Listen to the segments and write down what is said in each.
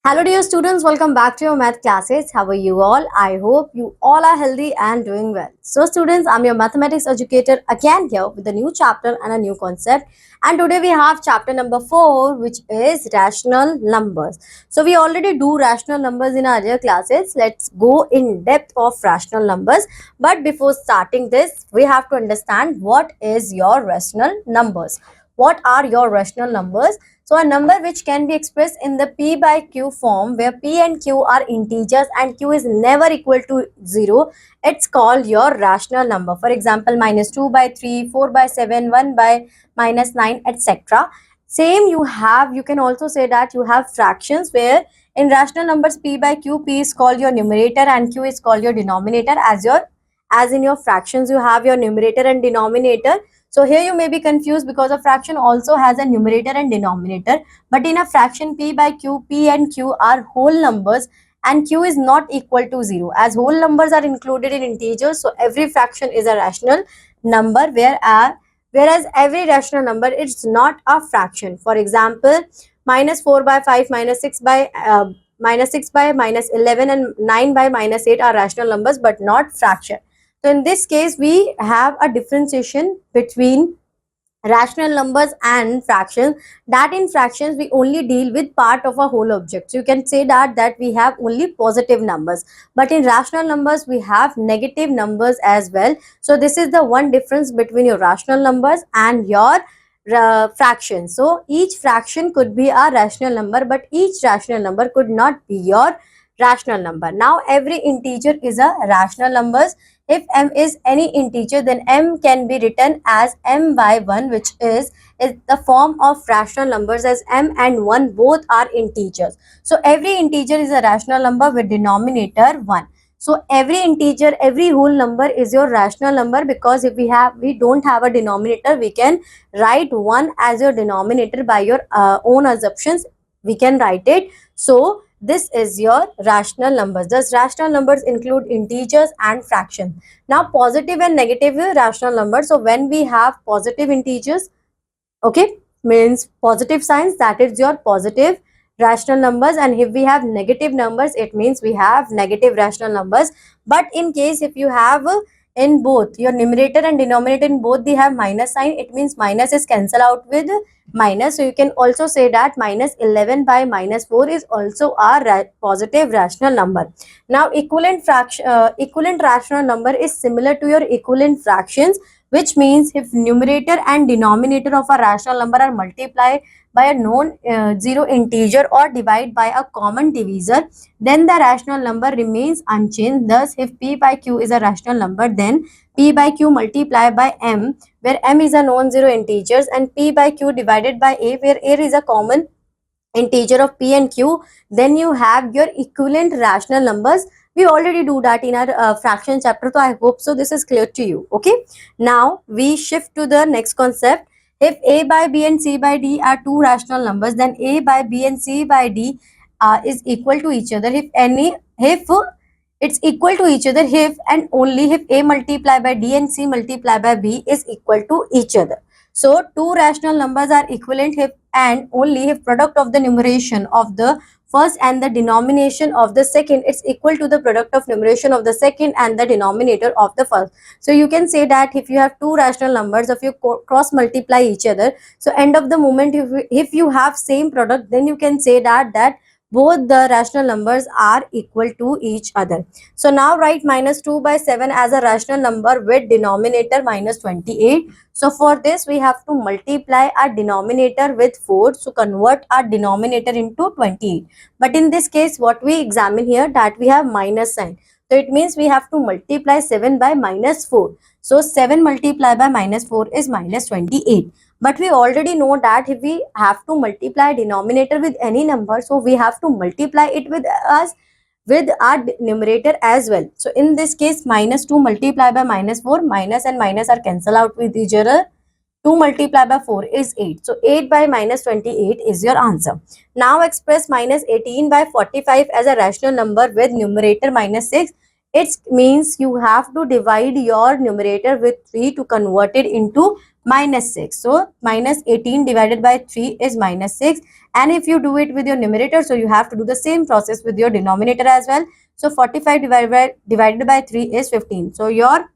Hello dear students, welcome back to your math classes. How are you all? I hope you all are healthy and doing well. So students, I'm your mathematics educator again here with a new chapter and a new concept. And today we have chapter number 4, which is rational numbers. So we already do rational numbers in our earlier classes. Let's go in depth of rational numbers. But before starting this, we have to understand what is your rational numbers. What are your rational numbers? So a number which can be expressed in the p by q form where p and q are integers and q is never equal to 0, it's called your rational number. For example, minus 2 by 3, 4 by 7, 1 by minus 9, etc. Same you can also say that you have fractions where in rational numbers p by q, p is called your numerator and q is called your denominator. As in your fractions you have your numerator and denominator. So here you may be confused because a fraction also has a numerator and denominator. But in a fraction p by q, p and q are whole numbers and q is not equal to 0. As whole numbers are included in integers, so every fraction is a rational number, whereas every rational number is not a fraction. For example, minus 4 by 5, minus 6 by minus 11 and 9 by minus 8 are rational numbers but not fraction. So in this case, we have a differentiation between rational numbers and fractions, that in fractions we only deal with part of a whole object. So you can say that we have only positive numbers, but in rational numbers we have negative numbers as well. So this is the one difference between your rational numbers and your fraction. So each fraction could be a rational number, but each rational number could not be your rational number. Now every integer is a rational numbers. If m is any integer, then m can be written as m by 1, which is the form of rational numbers, as m and 1 both are integers. So every integer is a rational number with denominator 1. So every integer, every whole number is your rational number, because if we don't have a denominator, we can write 1 as your denominator by your own assumptions. We can write it. So this is your rational numbers. Thus rational numbers include integers and fractions. Now positive and negative rational numbers. So when we have positive integers, okay, means positive signs, that is your positive rational numbers, and if we have negative numbers, it means we have negative rational numbers. But in case if you have in both your numerator and denominator, in both they have minus sign, it means minus is cancelled out with minus. So you can also say that minus 11 by minus 4 is also a positive rational number. Now equivalent rational number is similar to your equivalent fractions, which means if numerator and denominator of a rational number are multiplied by a non-zero integer or divided by a common divisor, then the rational number remains unchanged. Thus, if p by q is a rational number, then p by q multiplied by m, where m is a non-zero integers, and p by q divided by a, where a is a common integer of p and q, then you have your equivalent rational numbers. We already do that in our fraction chapter, so I hope so this is clear to you. Okay, now we shift to the next concept. If a by b and c by d are two rational numbers, then a by b and c by d is equal to each other if it's equal to each other if and only if a multiplied by d and c multiplied by b is equal to each other. So two rational numbers are equivalent if and only if product of the numeration of the first and the denomination of the second is equal to the product of numeration of the second and the denominator of the first. So you can say that if you have two rational numbers, if you cross multiply each other, so end of the moment, if you have same product, then you can say that both the rational numbers are equal to each other. So now write minus 2 by 7 as a rational number with denominator minus 28. So for this we have to multiply our denominator with 4 to convert our denominator into 28. But in this case what we examine here, that we have minus sign. So it means we have to multiply 7 by minus 4. So 7 multiplied by minus 4 is minus 28. But we already know that if we have to multiply denominator with any number, so we have to multiply it with our numerator as well. So in this case, minus 2 multiplied by minus 4, minus and minus are cancelled out with each other. 2 multiplied by 4 is 8. So 8 by minus 28 is your answer. Now express minus 18 by 45 as a rational number with numerator minus 6. It means you have to divide your numerator with 3 to convert it into minus 6. So minus 18 divided by 3 is minus 6. And if you do it with your numerator, so you have to do the same process with your denominator as well. So 45 divided by 3 is 15. So your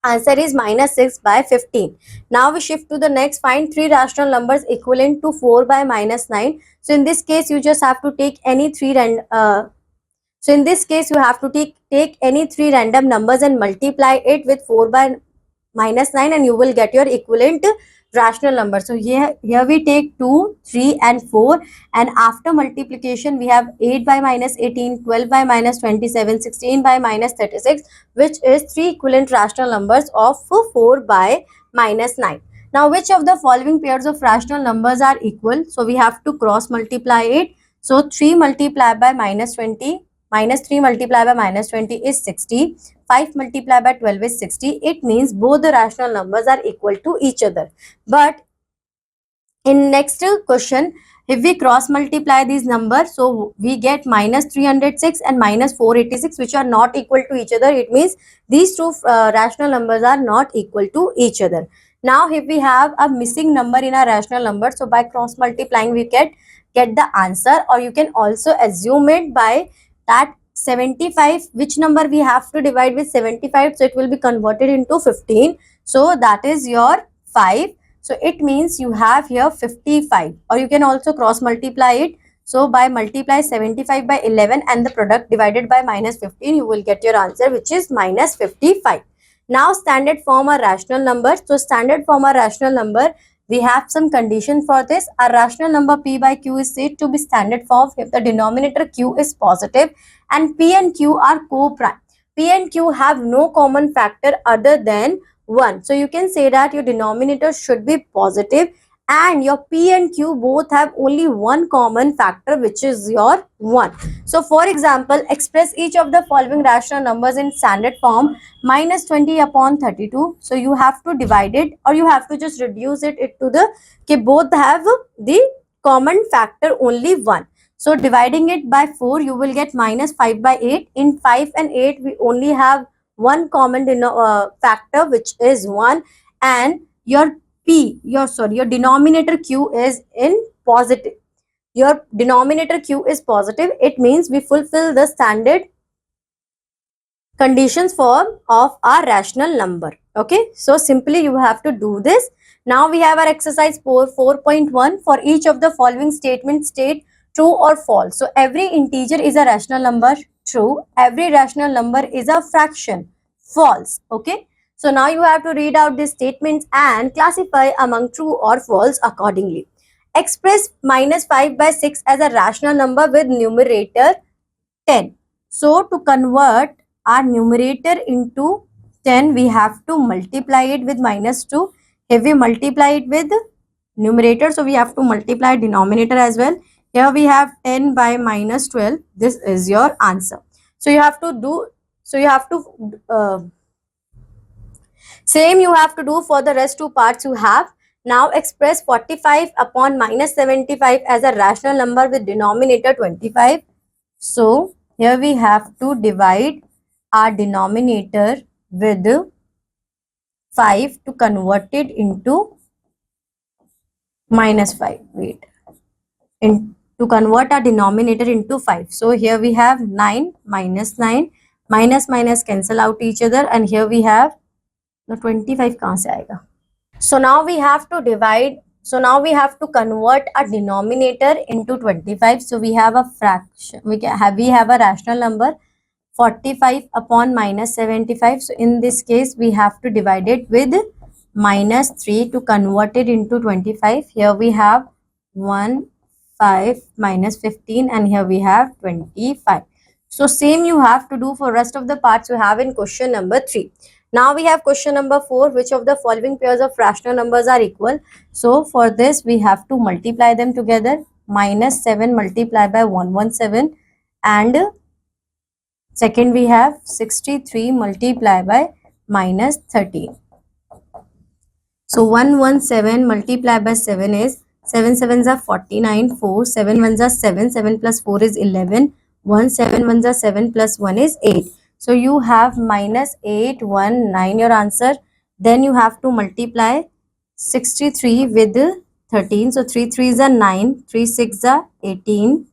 answer is minus 6 by 15. Now we shift to the next. Find three rational numbers equivalent to 4 by minus 9. So in this case, you just have to take any three so in this case, you have to take any three random numbers and multiply it with 4 by minus 9, and you will get your equivalent rational number. So here we take 2, 3 and 4, and after multiplication we have 8 by minus 18, 12 by minus 27, 16 by minus 36, which is three equivalent rational numbers of 4 by minus 9. Now which of the following pairs of rational numbers are equal? So we have to cross multiply it. So 3 multiplied by minus 20, minus 3 multiplied by minus 20 is 60. 5 multiplied by 12 is 60. It means both the rational numbers are equal to each other. But in next question, if we cross multiply these numbers, so we get minus 306 and minus 486, which are not equal to each other. It means these two rational numbers are not equal to each other. Now if we have a missing number in our rational number, so by cross multiplying we get the answer, or you can also assume it by that 75, which number we have to divide with 75, so it will be converted into 15. So that is your 5. So it means you have here 55, or you can also cross multiply it. So by multiply 75 by 11 and the product divided by minus 15, you will get your answer, which is minus 55. Now standard form or rational number. So standard form or rational number, we have some condition for this. A rational number p by q is said to be standard form if the denominator q is positive and p and q are co-prime. P and q have no common factor other than 1. So you can say that your denominator should be positive and your p and q both have only one common factor, which is your 1. So for example, express each of the following rational numbers in standard form: minus 20 upon 32. So you have to divide it, or you have to just reduce it to the both have the common factor only 1. So dividing it by 4, you will get minus 5 by 8. In 5 and 8, we only have one common factor, which is 1, and your your denominator q is in positive. Your denominator q is positive. It means we fulfill the standard conditions form of our rational number. Okay, so simply you have to do this. Now we have our exercise 4.1. For each of the following statements, state true or false. So every integer is a rational number. True. Every rational number is a fraction. False. Okay. So now you have to read out these statements and classify among true or false accordingly. Express minus 5 by 6 as a rational number with numerator 10. So to convert our numerator into 10, we have to multiply it with minus 2. If we multiply it with numerator, so we have to multiply denominator as well. Here we have 10 by minus 12. This is your answer. So you have to do, same you have to do for the rest two parts you have. Now express 45 upon minus 75 as a rational number with denominator 25. So here we have to divide our denominator with 5 to convert it into minus 5. Wait. To convert our denominator into 5. So here we have 9 minus 9. Minus minus cancel out each other, and here we have the 25 kahan se aayega. So now we have to divide. So now we have to convert a denominator into 25. So we have a fraction. We have a rational number 45 upon minus 75. So in this case, we have to divide it with minus 3 to convert it into 25. Here we have 1, 5 minus 15, and here we have 25. So same you have to do for rest of the parts you have in question number 3. Now we have question number 4. Which of the following pairs of rational numbers are equal? So for this we have to multiply them together. Minus 7 multiplied by 117, and second we have 63 multiplied by minus 13. So 117 multiplied by 7 is 7 sevens are 49, 4 7 ones are 7, 7 plus 4 is 11, 1 7 ones are 7 plus 1 is 8. So you have minus 819 your answer. Then you have to multiply 63 with 13. So 3 3s are 9, 3 6 are 18,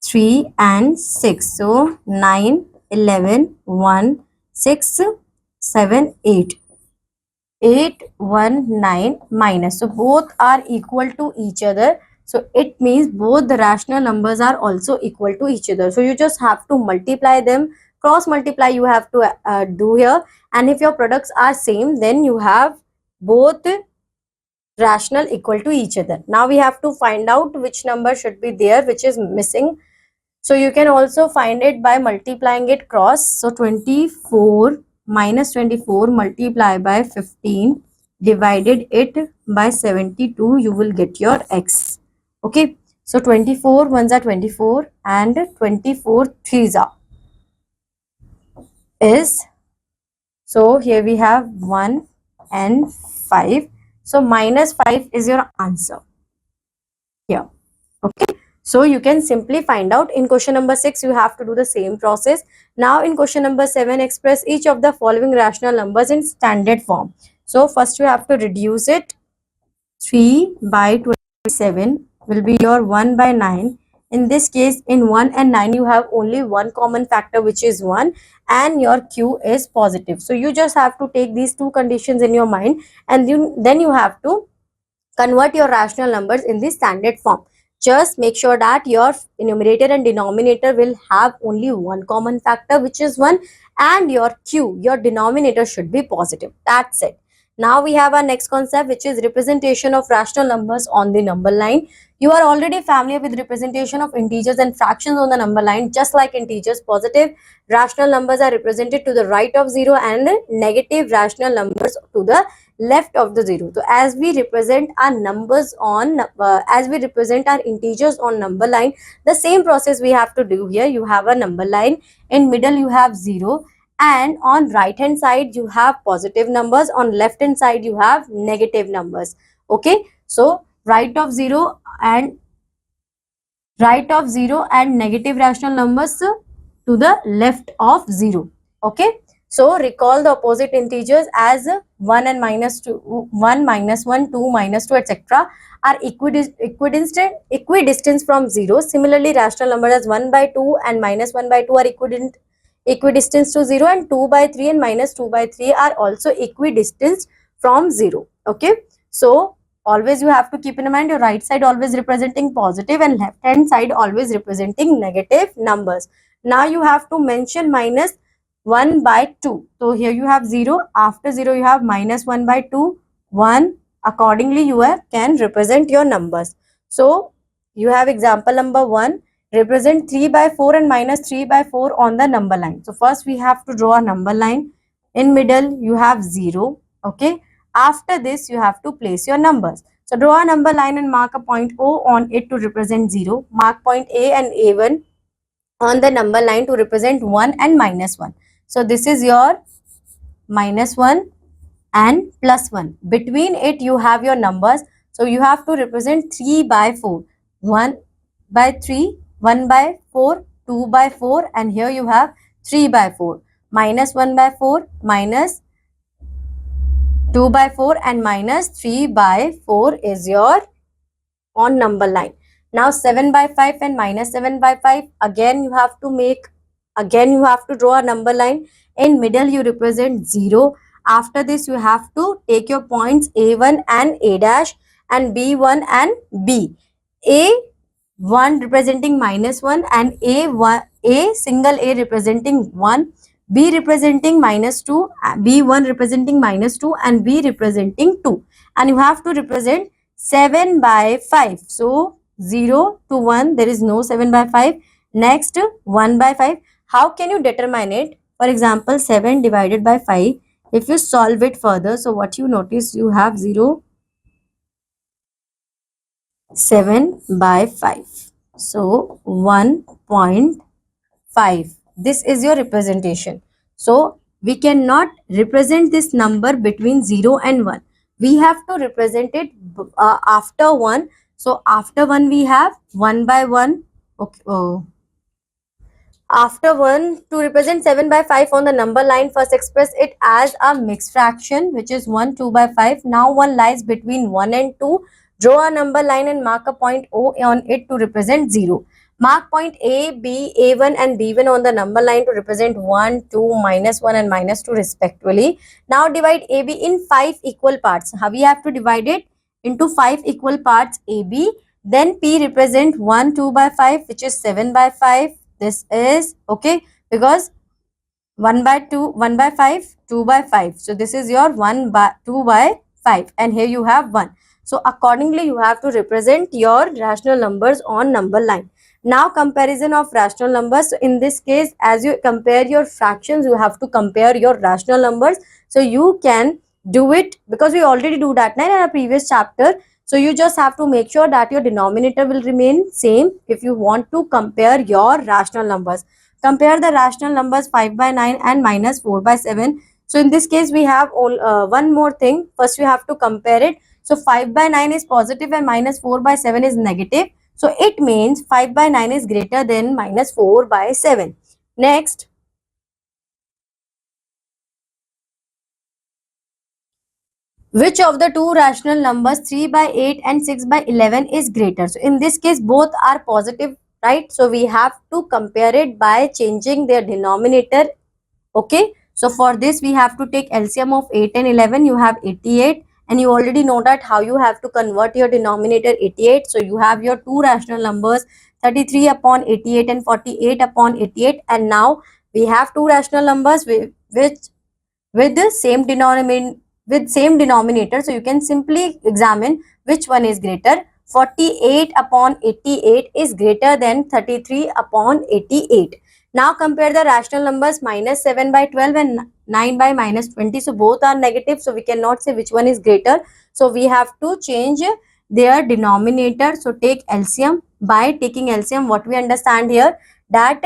3 and 6. So 9, 11, 1, 6, 7, 8. 8, 1, 9 minus. So both are equal to each other. So it means both the rational numbers are also equal to each other. So you just have to multiply them. Cross multiply you have to do here. And if your products are same, then you have both rational equal to each other. Now we have to find out which number should be there, which is missing. So you can also find it by multiplying it cross. So 24 minus 24 multiply by 15 divided it by 72, you will get your x. Okay. So 24 ones are 24 and 24 threes are is. So here we have 1 and 5. So minus 5 is your answer here. Okay. So you can simply find out. In question number 6, you have to do the same process. Now in question number 7, express each of the following rational numbers in standard form. So first you have to reduce it. 3 by 27 will be your 1 by 9. In this case, in 1 and 9, you have only one common factor, which is 1, and your q is positive. So you just have to take these two conditions in your mind, and then you have to convert your rational numbers in the standard form. Just make sure that your numerator and denominator will have only one common factor, which is 1, and your q, your denominator, should be positive. That's it. Now we have our next concept, which is representation of rational numbers on the number line. You are already familiar with representation of integers and fractions on the number line. Just like integers, positive rational numbers are represented to the right of 0 and negative rational numbers to the left of the 0. So as we represent our numbers on as we represent our integers on number line, the same process we have to do here. You have a number line, in middle you have 0, and on right hand side you have positive numbers, on left hand side you have negative numbers. Okay, so right of 0 and negative rational numbers to the left of 0. Okay, so recall the opposite integers as 1 and minus 2, 1 minus 1, 2 minus 2, etc. are equidistant from 0. Similarly, rational numbers as 1 by 2 and minus 1 by 2 are equidistant to 0, and 2 by 3 and minus 2 by 3 are also equidistant from 0. Okay, so always you have to keep in mind your right side always representing positive and left hand side always representing negative numbers. Now you have to mention minus 1 by 2. So here you have 0. After 0 you have minus 1 by 2, 1. Accordingly you can represent your numbers. So you have example number 1. Represent 3 by 4 and minus 3 by 4 on the number line. So first we have to draw a number line. In middle you have 0. Okay. After this, you have to place your numbers. So draw a number line and mark a point O on it to represent 0. Mark point A and A1 on the number line to represent 1 and minus 1. So this is your minus 1 and plus 1. Between it, you have your numbers. So you have to represent 3 by 4. 1 by 3, 1 by 4, 2 by 4, and here you have 3 by 4. Minus 1 by 4, minus 2 by 4, and minus 3 by 4 is your on number line. Now 7 by 5 and minus 7 by 5, again you have to draw a number line. In middle you represent 0. After this you have to take your points A1 and A dash and B1 and B. A1 representing minus 1 and A single A representing 1. B representing minus 2, B1 representing minus 2, and B representing 2. And you have to represent 7 by 5. So 0 to 1, there is no 7 by 5. Next 1 by 5. How can you determine it? For example, 7 divided by 5. If you solve it further, so what you notice, you have 0, 7 by 5. So 1.5. This is your representation. So we cannot represent this number between 0 and 1. We have to represent it after 1. So after 1 we have 1 by 1. Okay. After 1, to represent 7 by 5 on the number line, first express it as a mixed fraction, which is 1, 2 by 5. Now 1 lies between 1 and 2. Draw a number line and mark a point O on it to represent 0. Mark point A, B, A1 and B1 on the number line to represent 1, 2, minus 1 and minus 2 respectively. Now divide AB in 5 equal parts. How we have to divide it? Into 5 equal parts AB. Then P represent 1, 2 by 5, which is 7 by 5. This is okay because 1 by 2, 1 by 5, 2 by 5. So this is your 1 by 2 by 5 and here you have 1. So accordingly you have to represent your rational numbers on number line. Now comparison of rational numbers. So in this case, as you compare your fractions, you have to compare your rational numbers. So you can do it because we already do that in our previous chapter. So you just have to make sure that your denominator will remain same if you want to compare your rational numbers. Compare the rational numbers 5 by 9 and minus 4 by 7. So in this case, we have one more thing. First, you have to compare it. So 5 by 9 is positive and minus 4 by 7 is negative. So it means 5 by 9 is greater than minus 4 by 7. Next, which of the two rational numbers 3 by 8 and 6 by 11 is greater? So in this case, both are positive, right? So we have to compare it by changing their denominator. Okay. So for this, we have to take LCM of 8 and 11. You have 88 and you already know that how you have to convert your denominator 88. So you have your two rational numbers 33 upon 88 and 48 upon 88. And now we have two rational numbers with the same denominator. So you can simply examine which one is greater. 48 upon 88 is greater than 33 upon 88. Now compare the rational numbers minus 7 by 12 and 9 by minus 20. So both are negative. So we cannot say which one is greater. So we have to change their denominator. So take LCM. By taking LCM, what we understand here, that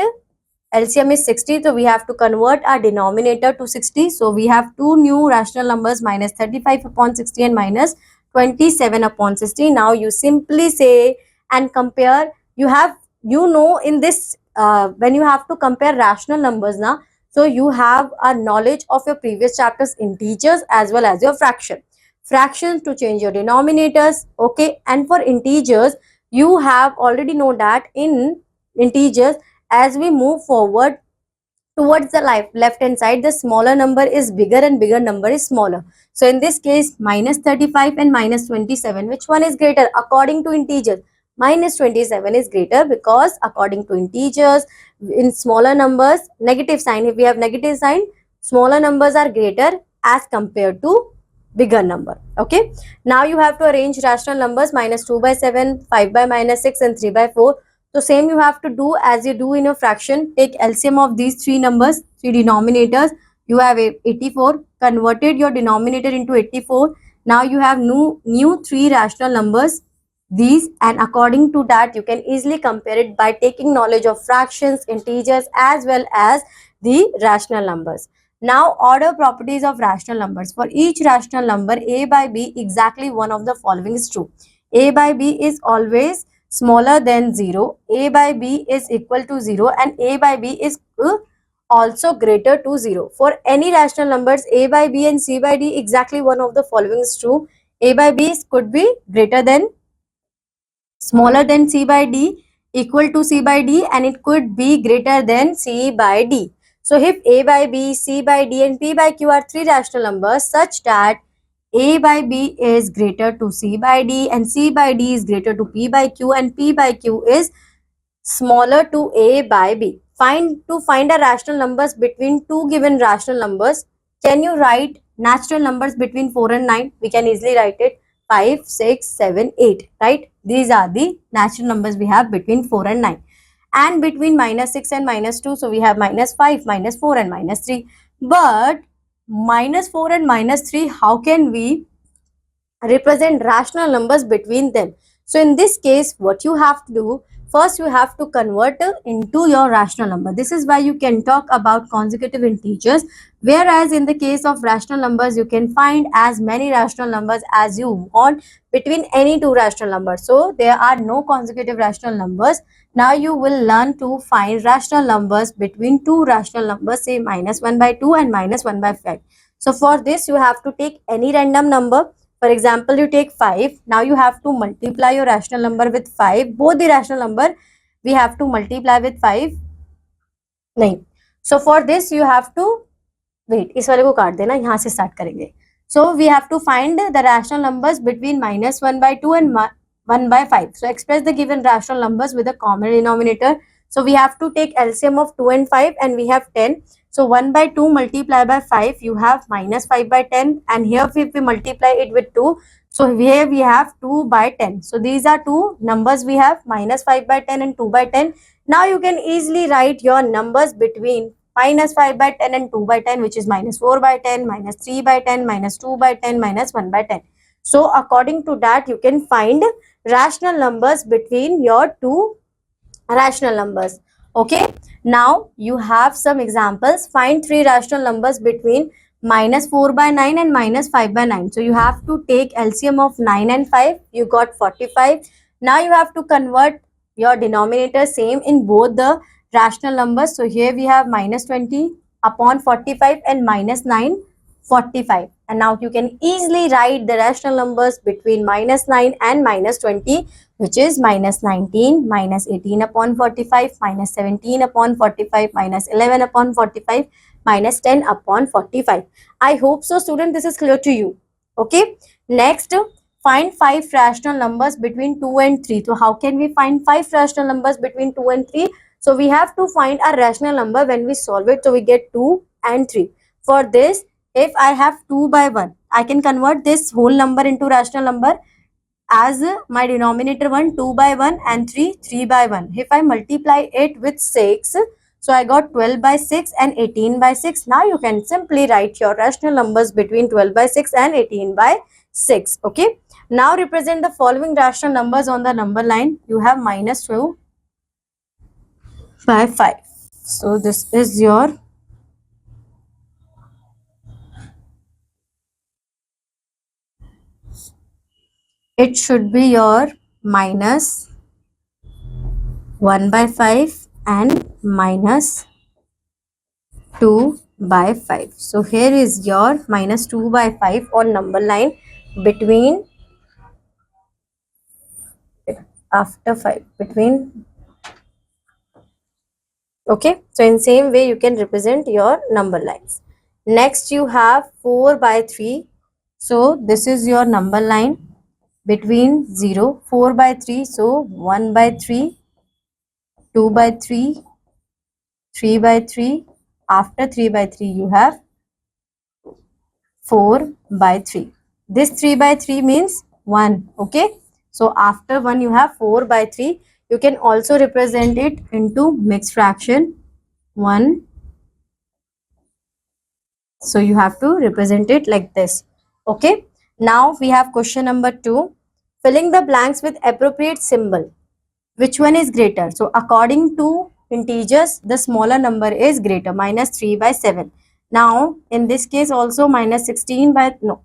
LCM is 60, so we have to convert our denominator to 60. So we have two new rational numbers, minus 35 upon 60 and minus 27 upon 60. Now you simply say and compare. In this, when you have to compare rational numbers now, so you have a knowledge of your previous chapters, integers as well as your fractions to change your denominators. Okay, and for integers, you have already know that in integers, as we move forward towards the left hand side, the smaller number is bigger and bigger number is smaller. So in this case, minus 35 and minus 27, which one is greater? According to integers, minus 27 is greater because according to integers, in smaller numbers, negative sign, if we have negative sign, smaller numbers are greater as compared to bigger number. Okay, now you have to arrange rational numbers, minus 2 by 7, 5 by minus 6 and 3 by 4. So same you have to do as you do in your fraction. Take LCM of these three numbers, three denominators. You have 84, converted your denominator into 84. Now you have new three rational numbers, these, and according to that you can easily compare it by taking knowledge of fractions, integers as well as the rational numbers. Now order properties of rational numbers. For each rational number A by B, exactly one of the following is true. A by B is always smaller than 0, A by B is equal to 0 and A by B is also greater to 0. For any rational numbers A by B and C by D, exactly one of the following is true. A by B could be greater than, smaller than C by D, equal to C by D, and it could be greater than C by D. So if A by B, C by D and P by Q are three rational numbers such that A by B is greater to C by D and C by D is greater to P by Q and P by Q is smaller to A by B. To find a rational numbers between two given rational numbers, can you write natural numbers between 4 and 9? We can easily write it 5, 6, 7, 8, right? These are the natural numbers we have between 4 and 9. And between minus 6 and minus 2, so we have minus 5, minus 4 and minus 3. But minus 4 and minus 3, how can we represent rational numbers between them? So in this case, what you have to do, First, you have to convert into your rational number. This is why you can talk about consecutive integers, whereas in the case of rational numbers, you can find as many rational numbers as you want between any two rational numbers. So there are no consecutive rational numbers. Now you will learn to find rational numbers between two rational numbers, say minus 1 by 2 and minus 1 by 5. So for this, you have to take any random number. For example, you take 5. Now you have to multiply your rational number with 5. Both the rational number we have to multiply with 5. नहीं. So for this you have to wait. इस वाले को काट देना. यहाँ से start करेंगे. So we have to find the rational numbers between minus 1 by 2 and 1 by 5. So express the given rational numbers with a common denominator. So we have to take LCM of 2 and 5 and we have 10. So 1 by 2 multiply by 5, you have minus 5 by 10, and here if we multiply it with 2, so here we have 2 by 10. So these are two numbers we have, minus 5 by 10 and 2 by 10. Now you can easily write your numbers between minus 5 by 10 and 2 by 10, which is minus 4 by 10, minus 3 by 10, minus 2 by 10, minus 1 by 10. So according to that, you can find rational numbers between your two rational numbers. Okay, now you have some examples. Find three rational numbers between minus 4 by 9 and minus 5 by 9. So you have to take LCM of 9 and 5. You got 45. Now you have to convert your denominator same in both the rational numbers. So here we have minus 20 upon 45 and minus 9 45. And now you can easily write the rational numbers between minus 9 and minus 20, which is minus 19, minus 18 upon 45, minus 17 upon 45, minus 11 upon 45, minus 10 upon 45. I hope so, student, this is clear to you. Okay. Next, find 5 rational numbers between 2 and 3. So how can we find 5 rational numbers between 2 and 3? So we have to find a rational number. When we solve it, so we get 2 and 3. For this, if I have 2 by 1, I can convert this whole number into rational number as my denominator 1, 2 by 1 and 3, 3 by 1. If I multiply it with 6, so I got 12 by 6 and 18 by 6. Now you can simply write your rational numbers between 12 by 6 and 18 by 6. Okay. Now represent the following rational numbers on the number line. You have minus 2 by 5. So this is your it should be your minus 1 by 5 and minus 2 by 5. So here is your minus 2 by 5 on number line between after 5 between. Okay, so in same way you can represent your number lines. Next you have 4 by 3. So this is your number line between 0, 4 by 3. So 1 by 3, 2 by 3, 3 by 3. After 3 by 3 you have 4 by 3. This 3 by 3 means 1. Okay, so after 1 you have 4 by 3. You can also represent it into mixed fraction 1. So you have to represent it like this. Okay, now we have question number 2. Filling the blanks with appropriate symbol. Which one is greater? So according to integers, the smaller number is greater, minus 3 by 7. Now in this case also minus 16 by no.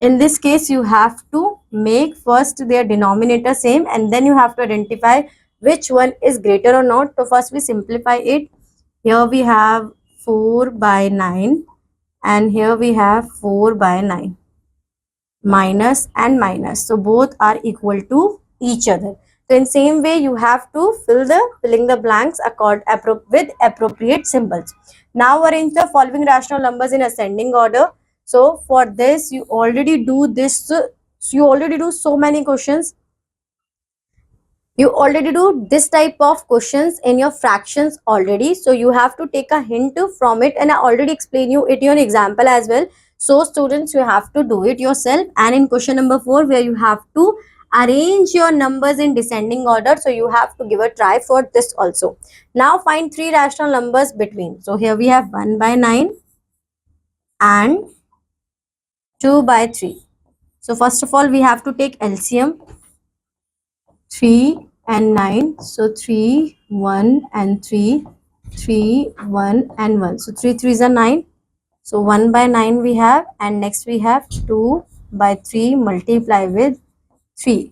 In this case you have to make first their denominator same and then you have to identify which one is greater or not. So first we simplify it. Here we have 4 by 9 and here we have 4 by 9. Minus and minus. So both are equal to each other. So in same way you have to filling the blanks with appropriate symbols. Now arrange the following rational numbers in ascending order. So for this you already do this. So you already do so many questions. You already do this type of questions in your fractions already. So you have to take a hint from it and I already explain you it in your example as well. So students, you have to do it yourself. And in question number 4 where you have to arrange your numbers in descending order. So you have to give a try for this also. Now find 3 rational numbers between. So here we have 1 by 9 and 2 by 3. So first of all we have to take LCM 3 and 9. So 3, 1 and 3, 3, 1 and 1. So 3 3s are 9. So 1 by 9 we have, and next we have 2 by 3 multiply with 3.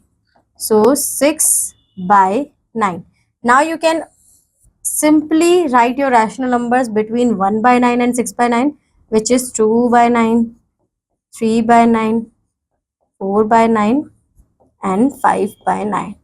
So 6 by 9. Now you can simply write your rational numbers between 1 by 9 and 6 by 9, which is 2 by 9, 3 by 9, 4 by 9 and 5 by 9.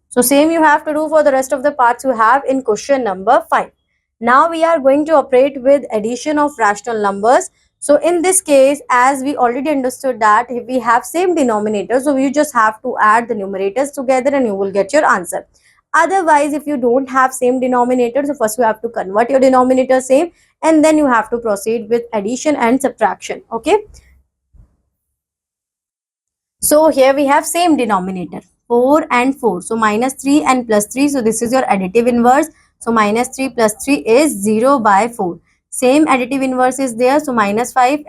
So same you have to do for the rest of the parts you have in question number 5. Now we are going to operate with addition of rational numbers. So in this case, as we already understood that if we have same denominator, so you just have to add the numerators together and you will get your answer. Otherwise, if you don't have same denominator, so first you have to convert your denominator same and then you have to proceed with addition and subtraction. Okay. So here we have same denominator 4 and 4. So minus 3 and plus 3. So this is your additive inverse. So minus 3 plus 3 is 0 by 4. Same additive inverse is there. So minus 5,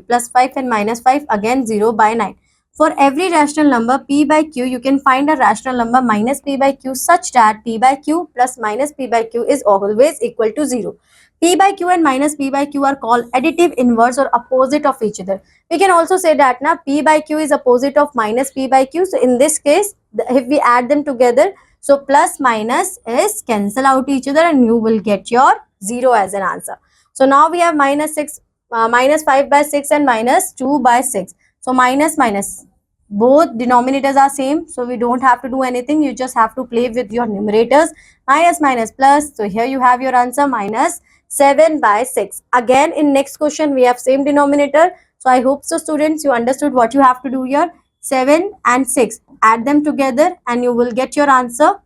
plus 5 and minus 5 again 0 by 9. For every rational number p by q, you can find a rational number minus p by q such that p by q plus minus p by q is always equal to 0. P by q and minus p by q are called additive inverse or opposite of each other. We can also say that now p by q is opposite of minus p by q. So in this case, if we add them together, so plus minus is cancel out each other and you will get your 0 as an answer. So now we have minus 5 by 6 and minus 2 by 6. So minus minus, both denominators are same, so we don't have to do anything. You just have to play with your numerators. Minus minus plus, so here you have your answer minus 7 by 6. Again in next question we have same denominator. So I hope so students you understood what you have to do here. 7 and 6, add them together and you will get your answer.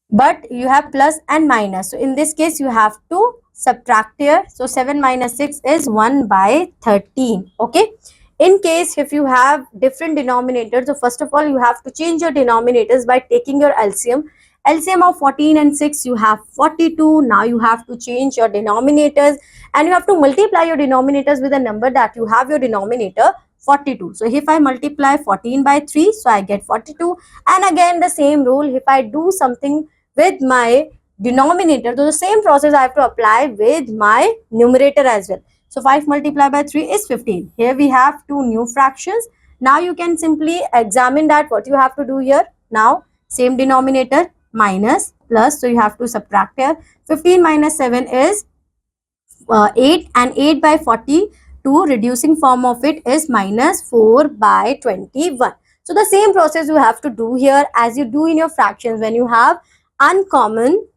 But you have plus and minus. So in this case you have to subtract here. So 7 minus 6 is 1 by 13. Okay. In case if you have different denominators, so first of all you have to change your denominators by taking your LCM. LCM of 14 and 6 you have 42. Now you have to change your denominators and you have to multiply your denominators with a number that you have your denominator 42. So if I multiply 14 by 3, so I get 42. And again the same rule, if I do something with my denominator, so the same process I have to apply with my numerator as well. So 5 multiplied by 3 is 15. Here we have two new fractions. Now you can simply examine that what you have to do here. Now same denominator minus plus, so you have to subtract here. 15 minus 7 is 8 and 8 by 42, reducing form of it is minus 4 by 21. So the same process you have to do here as you do in your fractions when you have uncommon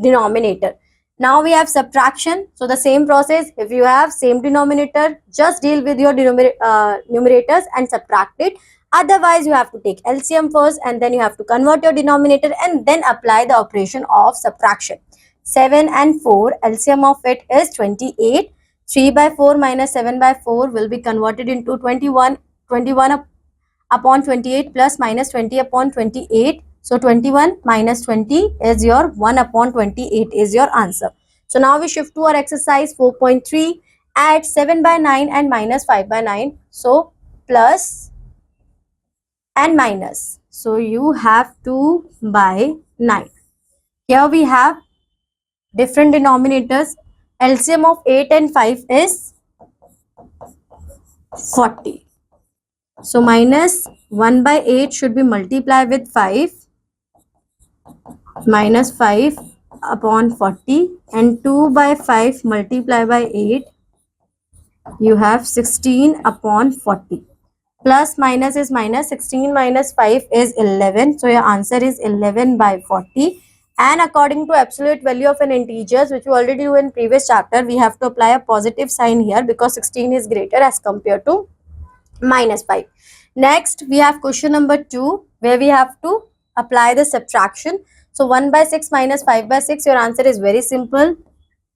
denominator. Now we have subtraction. So the same process, if you have same denominator, just deal with your numerators and subtract it. Otherwise you have to take LCM first and then you have to convert your denominator and then apply the operation of subtraction. 7 and 4, LCM of it is 28. 3 by 4 minus 7 by 4 will be converted into 21. 21 upon 28 plus minus 20 upon 28. So 21 minus 20 is your 1 upon 28 is your answer. So now we shift to our exercise 4.3. Add 7 by 9 and minus 5 by 9. So plus and minus. So you have 2 by 9. Here we have different denominators. LCM of 8 and 5 is 40. So minus 1 by 8 should be multiplied with 5, minus 5 upon 40, and 2 by 5 multiplied by 8, you have 16 upon 40. Plus minus is minus, 16 minus 5 is 11. So your answer is 11 by 40. And according to absolute value of an integers, which we already do in previous chapter, we have to apply a positive sign here because 16 is greater as compared to minus 5. Next, we have question number 2 where we have to apply the subtraction. So 1 by 6 minus 5 by 6, your answer is very simple.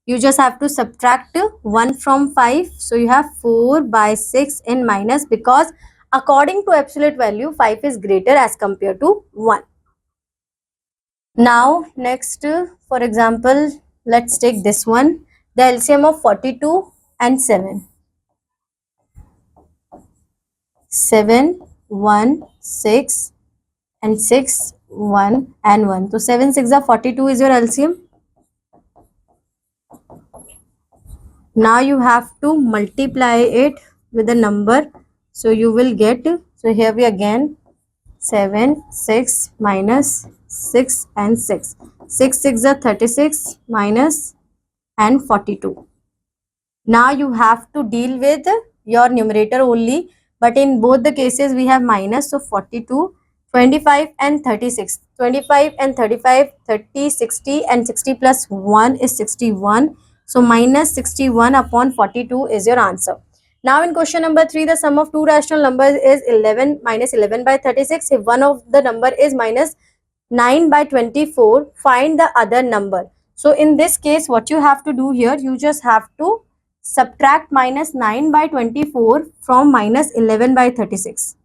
You just have to subtract 1 from 5. So you have 4 by 6 in minus because according to absolute value, 5 is greater as compared to 1. Now, next, for example, let's take this one. The LCM of 42 and 7. 7, 1, 6 and 6, 1 and 1. So 7 6 are 42 is your LCM. Now you have to multiply it with the number. So you will get, so here we again 7, 6 minus 6 and 6. 6 6 are 36 minus and 42. Now you have to deal with your numerator only, but in both the cases we have minus, so 42, 25 and 36. 25 and 35, 30, 60 and 60 plus 1 is 61. So minus 61 upon 42 is your answer. Now in question number 3, the sum of two rational numbers is 11 minus 11 by 36. If one of the number is minus 9 by 24, find the other number. So in this case, what you have to do here, you just have to subtract minus 9 by 24 from minus 11 by 36.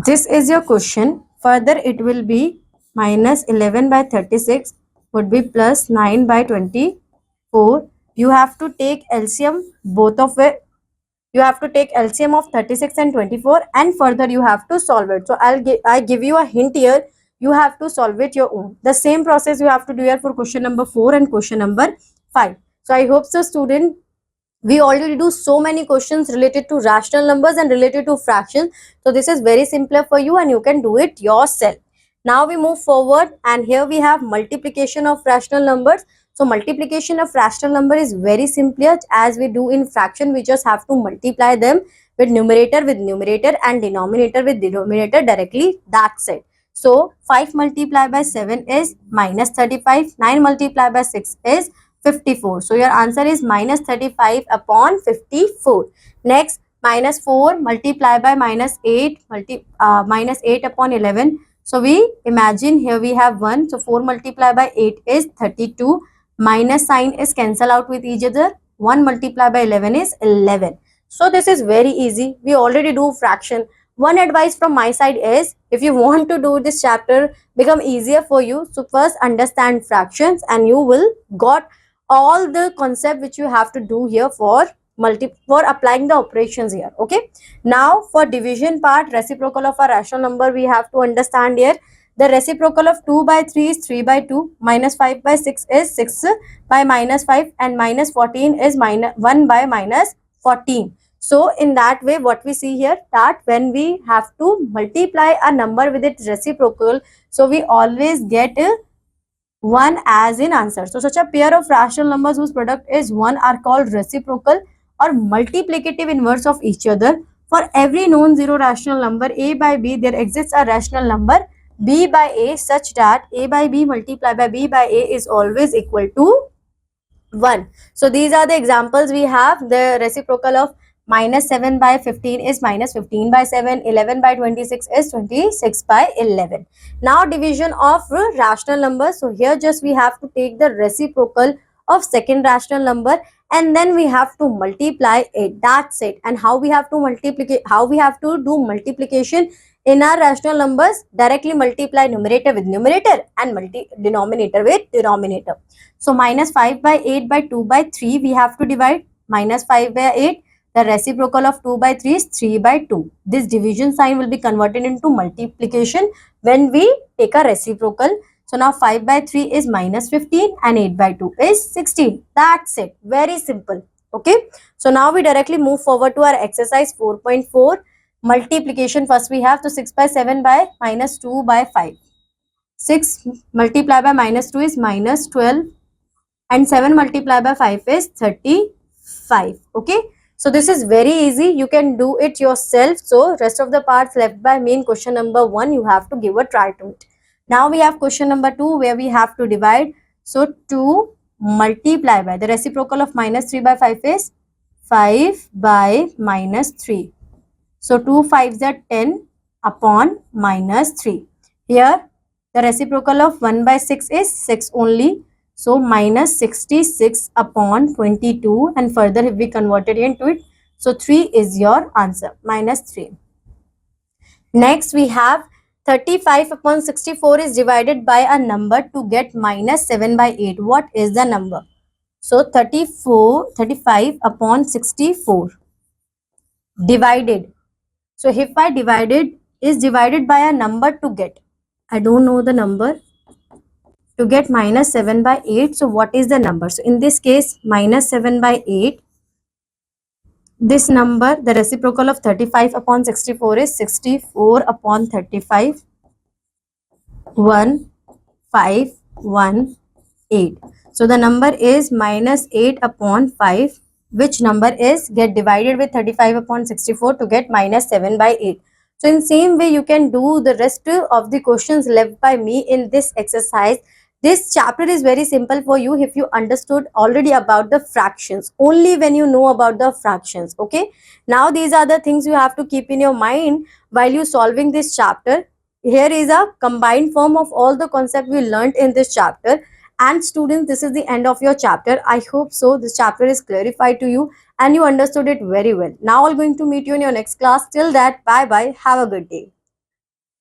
This is your question. Further, it will be minus 11 by 36 would be plus 9 by 24. You have to take LCM both of it. You have to take LCM of 36 and 24, and further you have to solve it. So I give you a hint here. You have to solve it your own. The same process you have to do here for question number 4 and question number 5. So I hope so, student. We already do so many questions related to rational numbers and related to fractions. So this is very simpler for you and you can do it yourself. Now we move forward, and here we have multiplication of rational numbers. So multiplication of rational number is very simple. As we do in fraction, we just have to multiply them with numerator and denominator with denominator directly. That's it. So 5 multiplied by 7 is minus 35. 9 multiplied by 6 is 54. So your answer is minus 35 upon 54. Next, minus 4 multiplied by minus 8 minus 8 upon 11. So we imagine here we have 1. So 4 multiplied by 8 is 32. Minus sign is cancel out with each other. 1 multiplied by 11 is 11. So this is very easy. We already do fraction. One advice from my side is, if you want to do this chapter become easier for you, so first understand fractions and you will got all the concept which you have to do here for applying the operations here. Okay, now for division part, reciprocal of a rational number we have to understand here. The reciprocal of 2 by 3 is 3 by 2, minus 5 by 6 is 6 by minus 5, and minus 14 is minus 1 by minus 14. So in that way, what we see here, that when we have to multiply a number with its reciprocal, so we always get 1 as in answer. So such a pair of rational numbers whose product is 1 are called reciprocal or multiplicative inverse of each other. For every non-zero rational number a by b, there exists a rational number b by a such that a by b multiplied by b by a is always equal to 1. So these are the examples we have. The reciprocal of minus 7 by 15 is minus 15 by 7, 11 by 26 is 26 by 11. Now division of rational numbers. So here just we have to take the reciprocal of second rational number and then we have to multiply it. That's it. And how we have to do multiplication in our rational numbers? Directly multiply numerator with numerator and denominator with denominator. So minus 5 by 8 by 2 by 3 we have to divide. Minus 5 by 8, the reciprocal of 2 by 3 is 3 by 2. This division sign will be converted into multiplication when we take a reciprocal. So now 5 by 3 is minus 15 and 8 by 2 is 16. That's it. Very simple. Okay. So now we directly move forward to our exercise 4.4. Multiplication first we have. So 6 by 7 by minus 2 by 5. 6 multiplied by minus 2 is minus 12 and 7 multiplied by 5 is 35. Okay. So this is very easy. You can do it yourself. So rest of the parts left by me in question number 1, you have to give a try to it. Now we have question number 2 where we have to divide. So 2 multiply by, the reciprocal of minus 3 by 5 is 5 by minus 3. So 2 5s are 10 upon minus 3. Here the reciprocal of 1 by 6 is 6 only. So minus 66 upon 22, and further if we convert it into it, so 3 is your answer, minus 3. Next we have 35 upon 64 is divided by a number to get minus 7 by 8. What is the number? So 35 upon 64 divided. So if I divided is divided by a number to get. I don't know the number. To get minus 7 by 8. So what is the number? So in this case, minus 7 by 8. This number, the reciprocal of 35 upon 64 is 64 upon 35. 1, 5, 1, 8. So the number is minus 8 upon 5. Which number is get divided with 35 upon 64 to get minus 7 by 8. So in same way you can do the rest of the questions left by me in this exercise. This chapter is very simple for you if you understood already about the fractions. Only when you know about the fractions. Okay. Now these are the things you have to keep in your mind while you solving this chapter. Here is a combined form of all the concepts we learned in this chapter. And students, this is the end of your chapter. I hope so. This chapter is clarified to you and you understood it very well. Now I'm going to meet you in your next class. Till that, bye bye. Have a good day.